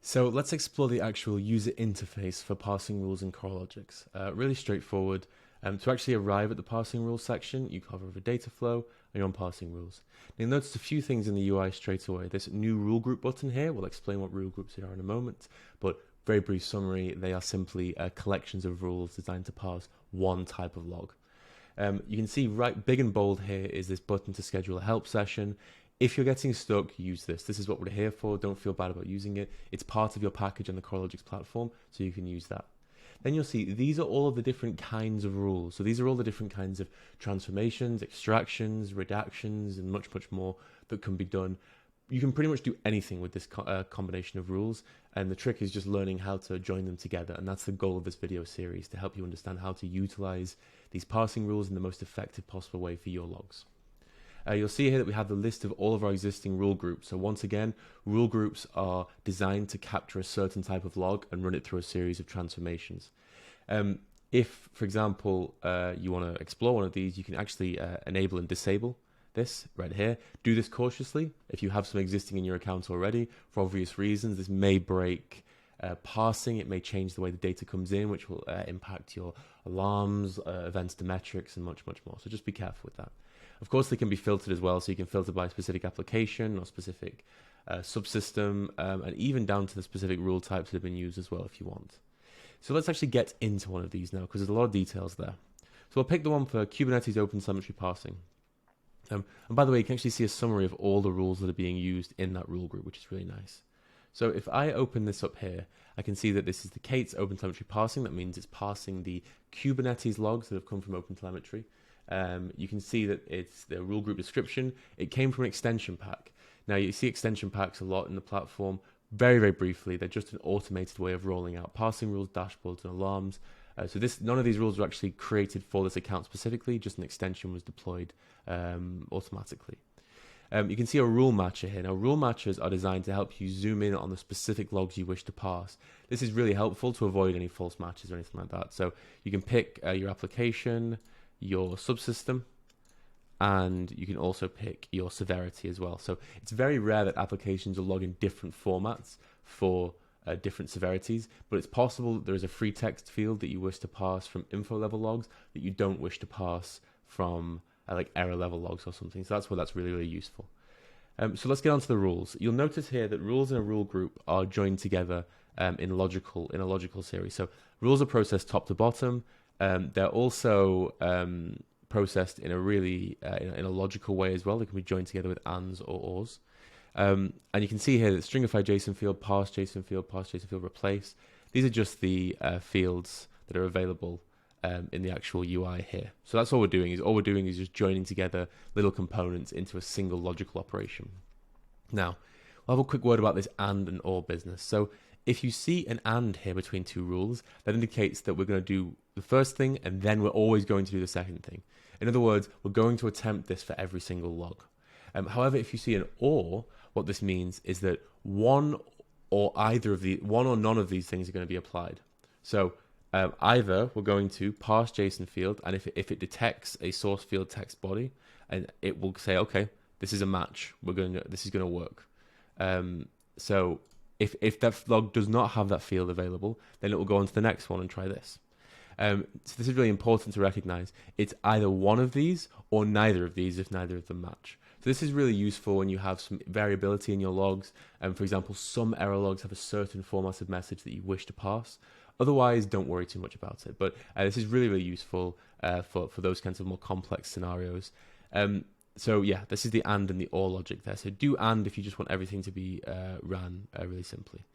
So let's explore the actual user interface for parsing rules in Coralogix. Really straightforward. To actually arrive at the parsing rules section, you hover over data flow and you're on parsing rules. Now you'll notice a few things in the UI straight away. This new rule group button here, we'll explain what rule groups are in a moment, but very brief summary, they are simply collections of rules designed to parse one type of log. You can see right big and bold here is this button to schedule a help session. If you're getting stuck, use this. This is what we're here for. Don't feel bad about using it. It's part of your package on the Coralogix platform, so you can use that. Then you'll see these are all of the different kinds of rules. So these are all the different kinds of transformations, extractions, redactions, and much, much more that can be done. You can pretty much do anything with this combination of rules, and the trick is just learning how to join them together, and that's the goal of this video series, to help you understand how to utilize these parsing rules in the most effective possible way for your logs. You'll see here that we have the list of all of our existing rule groups. So once again, rule groups are designed to capture a certain type of log and run it through a series of transformations. If, for example, you want to explore one of these, you can actually enable and disable this right here. Do this cautiously. If you have some existing in your account already, for obvious reasons, this may break parsing. It may change the way the data comes in, which will impact your alarms, events to metrics, and much, much more. So just be careful with that. Of course, they can be filtered as well, so you can filter by specific application or specific subsystem, and even down to the specific rule types that have been used as well if you want. So let's actually get into one of these now, because there's a lot of details there. So we'll pick the one for Kubernetes OpenTelemetry parsing. And by the way, you can actually see a summary of all the rules that are being used in that rule group, which is really nice. So if I open this up here, I can see that this is the K8s OpenTelemetry parsing. That means it's parsing the Kubernetes logs that have come from OpenTelemetry. You can see that it's the rule group description. It came from an extension pack. Now you see extension packs a lot in the platform. Very, very briefly, they're just an automated way of rolling out parsing rules, dashboards, and alarms. So none of these rules were actually created for this account specifically, just an extension was deployed automatically. You can see a rule matcher here. Now, rule matchers are designed to help you zoom in on the specific logs you wish to parse. This is really helpful to avoid any false matches or anything like that. So you can pick your application, your subsystem, and you can also pick your severity as well. So it's very rare that applications will log in different formats for different severities, but it's possible that there is a free text field that you wish to parse from info level logs that you don't wish to parse from like error level logs or something. So that's where that's really, really useful. So let's get on to the rules. You'll notice here that rules in a rule group are joined together in a logical series. So rules are processed top to bottom. They're also processed in a really in a logical way as well. They can be joined together with ands or ors. And you can see here that stringify JSON field, parse JSON field, replace. These are just the fields that are available in the actual UI here. So that's all we're doing is just joining together little components into a single logical operation. Now, we'll have a quick word about this and or business. So if you see an and here between two rules, that indicates that we're going to do the first thing and then we're always going to do the second thing. In other words, we're going to attempt this for every single log. However, if you see an or, what this means is that one or none of these things are going to be applied. So either we're going to parse JSON field, and if it detects a source field text body, and it will say, okay, this is a match. This is going to work. So if that log does not have that field available, then it will go on to the next one and try this. So this is really important to recognize. It's either one of these or neither of these if neither of them match. So this is really useful when you have some variability in your logs. For example, some error logs have a certain format of message that you wish to parse. Otherwise, don't worry too much about it. But this is really, really useful for those kinds of more complex scenarios. So yeah, this is the and the or logic there. So do and if you just want everything to be ran really simply.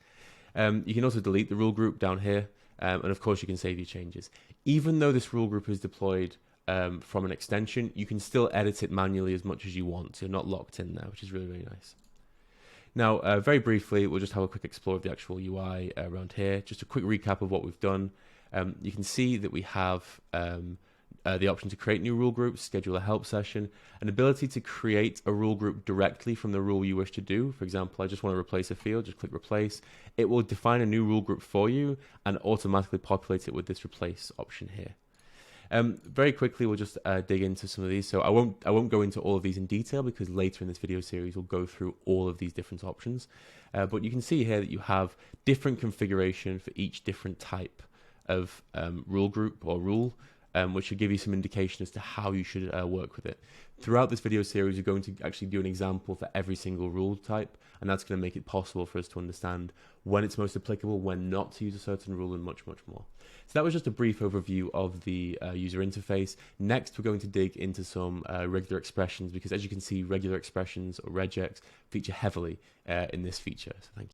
You can also delete the rule group down here. And of course, you can save your changes. Even though this rule group is deployed from an extension, you can still edit it manually as much as you want. So you're not locked in there, which is really, really nice. Now, very briefly, we'll just have a quick explore of the actual UI around here. Just a quick recap of what we've done. You can see that we have the option to create new rule groups, schedule a help session, an ability to create a rule group directly from the rule you wish to do. For example, I just want to replace a field, just click replace. It will define a new rule group for you and automatically populate it with this replace option here. Very quickly, we'll just dig into some of these. So I won't go into all of these in detail because later in this video series we'll go through all of these different options. But you can see here that you have different configuration for each different type of rule group or rule, which should give you some indication as to how you should work with it. Throughout this video series, we're going to actually do an example for every single rule type, and that's going to make it possible for us to understand when it's most applicable, when not to use a certain rule, and much, much more. So that was just a brief overview of the user interface. Next, we're going to dig into some regular expressions, because as you can see, regular expressions or regex feature heavily in this feature. So thank you.